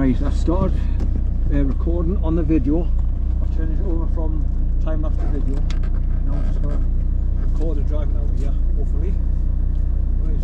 Right, I started recording on the video. I've turned it over from time-lapse to video. Now I'm just going to record the driving out here, hopefully. Right.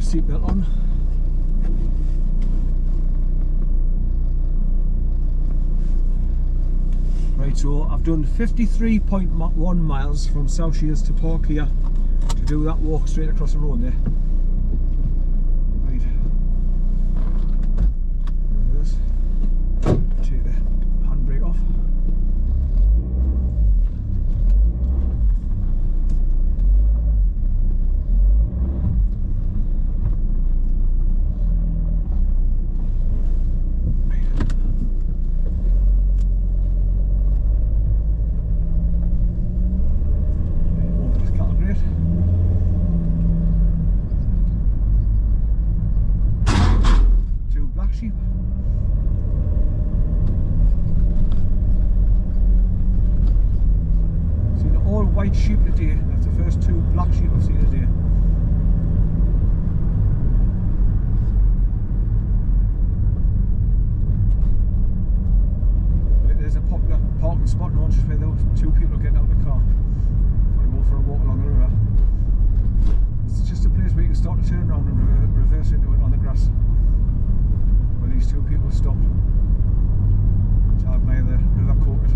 Seatbelt on. Right, so I've done 53.1 miles from South Shields to Park here to do that walk straight across the road there. Right. Reverse. Take the handbrake off. Sheep. Seen all white sheep today. That's the first two black sheep I've seen today. There's a popular parking spot now just where those two people are getting out of the car. Want to go for a walk along the river. It's just a place where you can start to turn around and reverse into it on the grass. These two people stopped to admire the river court.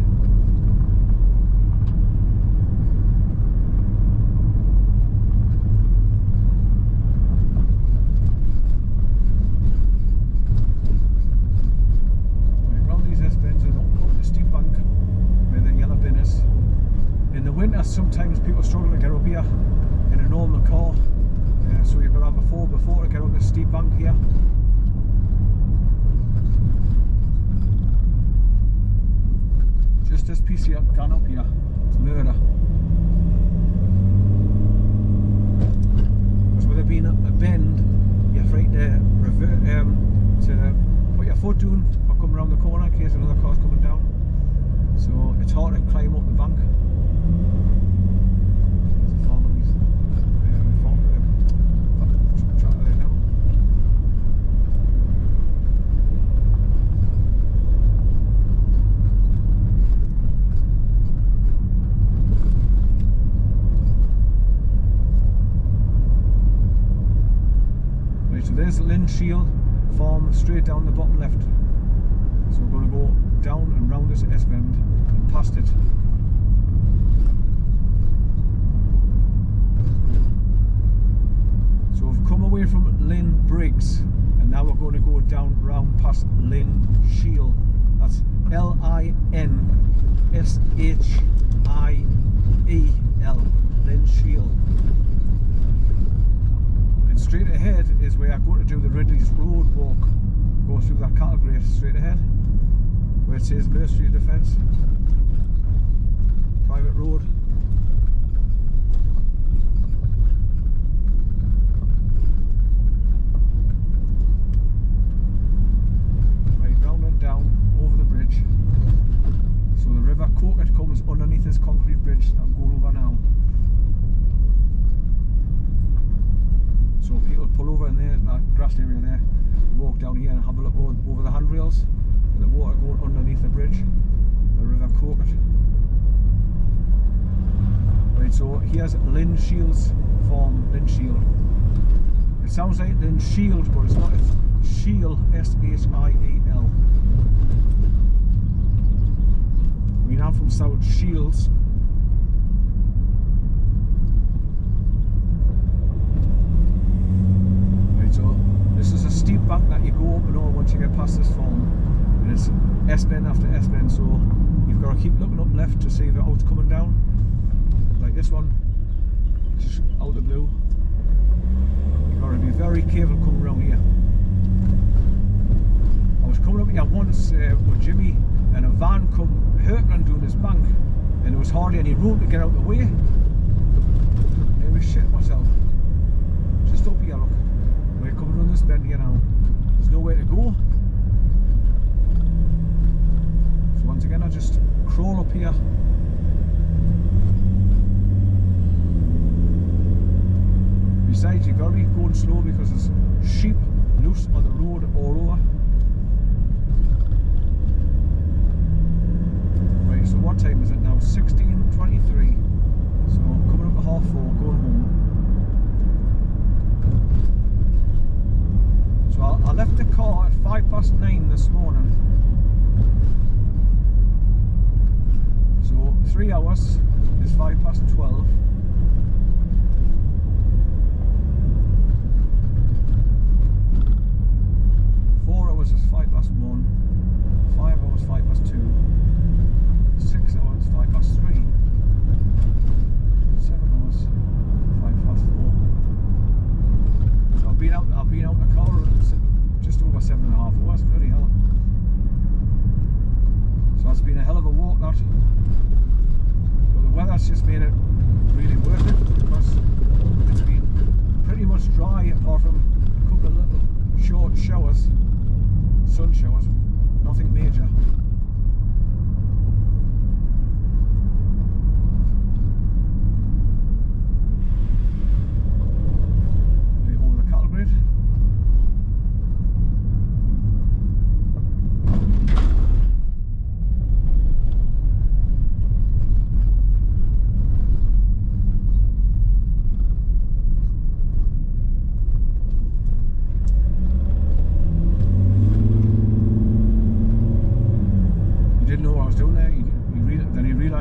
Right, round these S-bends and up the steep bank where the yellow bin is. In the winter sometimes people struggle to get up here in a normal car, so you've got to have a 4x4 to get up the steep bank here. Just this piece here, gone up here, it's murder. Because with it being a bend, you're afraid to put your foot down or come around the corner in case another car's coming down. So it's hard to climb up the bank. So there's LINBRIGGS farm straight down the bottom left. So we're going to go down and round this S-bend and past it. So we've come away from LINBRIGGS and now we're going to go down round past LINBRIGGS. That's L-I-N-S-H-I-E-L. LINBRIGGS. Straight ahead is where I go to do the Ridley's Road walk. Go through that cattle graze straight ahead, where it says Ministry of Defence, private road. Right, round and down over the bridge. So the River Coquet comes underneath this concrete bridge that I'm going over now. So people pull over in there, that grass area there, walk down here and have a look over the handrails, and the water going underneath the bridge, the River Coquet. Right, so here's LINBRIGGS farm, LINBRIGGS. It sounds like LINBRIGGS, but it's not, it's Shiel, S-H-I-E-L. I mean, I'm from South Shields. So this is a steep bank that you go up and over once you get past this farm, and it's S-bend after S-bend, so you've got to keep looking up left to see if the out's coming down, like this one, just out the blue. You've got to be very careful coming around here. I was coming up here once with Jimmy, and a van come hurtling down this bank, and there was hardly any room to get out of the way. And I was shitting myself. Just up here, look. We're coming around this bend here now. There's nowhere to go. So once again, I just crawl up here. Besides, you've got to be going slow because there's sheep loose on the road all over. Right, so what time is it now? 16:23. So coming up to 4:30, going home. So I left the car at 9:05 this morning. So 3 hours is 12:05. 4 hours is 1:05. 5 hours 2:05. 6 hours 3:05. 7 hours 4:05. So I've been out the car just over 7.5 hours. Bloody hell! So it's been a hell of a walk, that. But the weather's just made it really worth it because it's been pretty much dry apart from a couple of little short showers. Sun showers, nothing major. Over the cattle grid.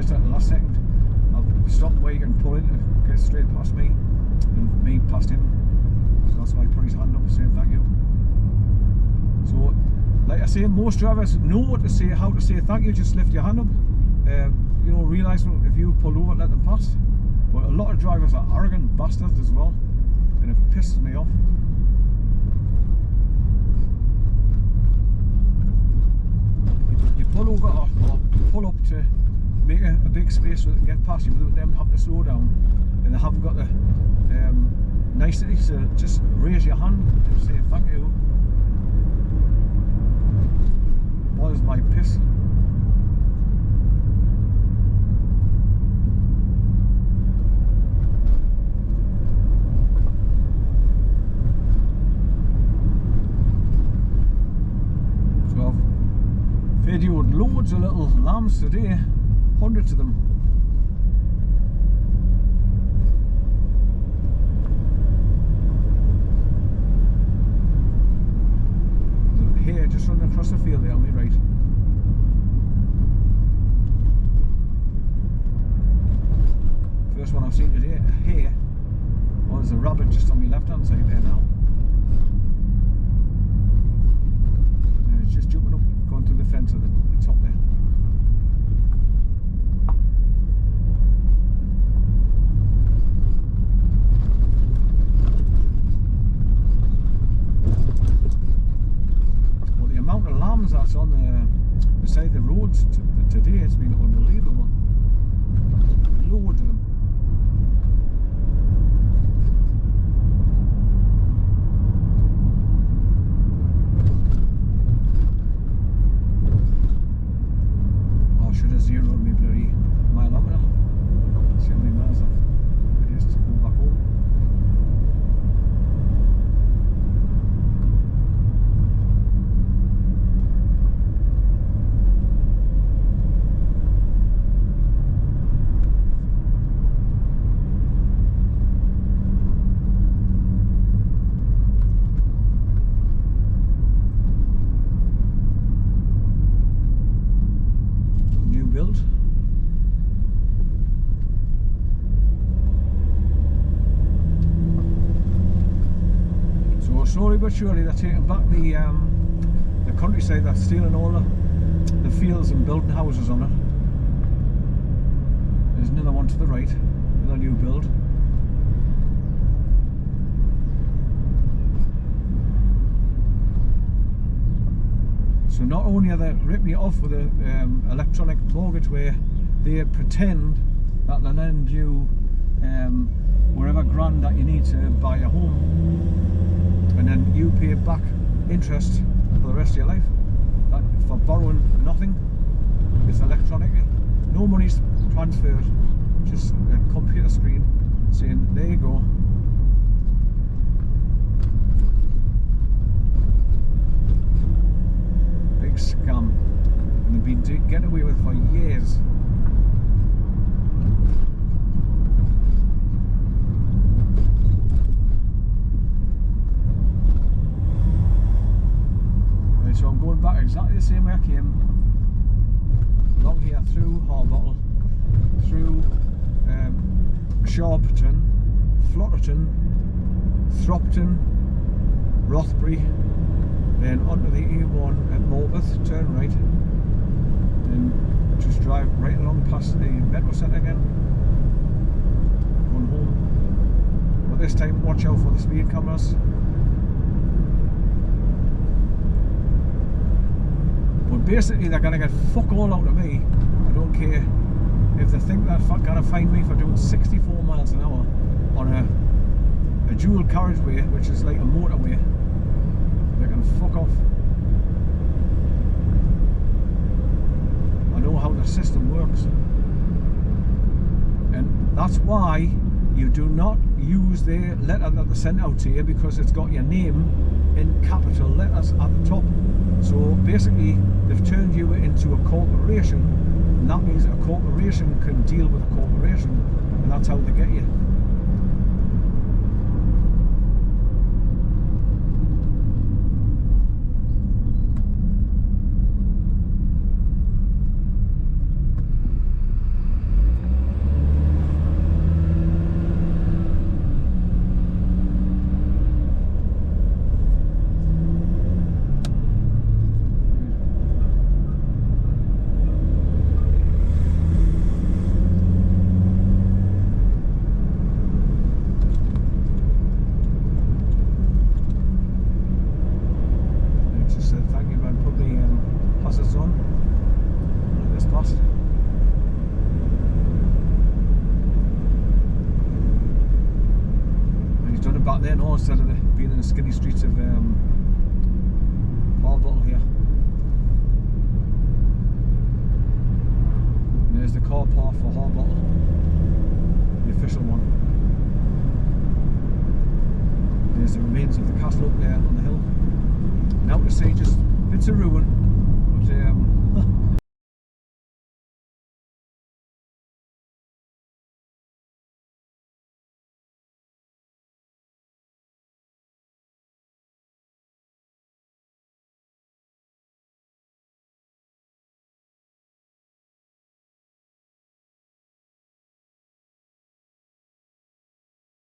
At the last second, I've stopped where you can pull in and get straight past me, and me past him. So that's why I put his hand up saying thank you. So, like I say, most drivers know how to say thank you. Just lift your hand up. You know, realise if you pulled over, let them pass. But a lot of drivers are arrogant bastards as well, and it pisses me off. You pull over or pull up to make a big space so they can get past you without them having to slow down, and they haven't got the nicety to just raise your hand and say thank you. Boils my piss. So I've videoed loads of little lambs today. Hundreds of them. Here, just running across the field there on my right. First one I've seen today, here. Oh, there's a rabbit just on my left hand side there now. It's just jumping up, going through the fence at the top there. That's on the side of the roads today. It's been unbelievable. Loads of them. Oh, I should have zeroed me bloody mileometer. See how many miles I've just to go back home. Slowly but surely they're taking back the countryside. They're stealing all the fields and building houses on it. There's another one to the right, another new build. So not only are they ripping you off with an electronic mortgage where they pretend that they'll lend you whatever grand that you need to buy a home, and then you pay back interest for the rest of your life. That, for borrowing nothing, it's electronically. No money's transferred, just a computer screen saying, there you go. Big scam. And they've been getting away with it for years. Right, so I'm going back exactly the same way I came. Along here through Harbottle, through Sharpton, Flotterton, Thropton, Rothbury, then onto the A1 at Morpeth, turn right, then just drive right along past the metro centre again, going home. But this time watch out for the speed cameras. But basically they're going to get fuck all out of me. I don't care if they think they're going to find me for doing 64 miles an hour on a dual carriageway, which is like a motorway. They can fuck off. I know how the system works. And that's why you do not use the letter that they sent out to you, because it's got your name in capital letters at the top. So basically they've turned you into a corporation, and that means a corporation can deal with a corporation, and that's how they get you. Back there now, instead of being in the skinny streets of Harbottle here. And there's the car park for Harbottle, the official one. There's the remains of the castle up there on the hill. Now to see just bits of ruin, but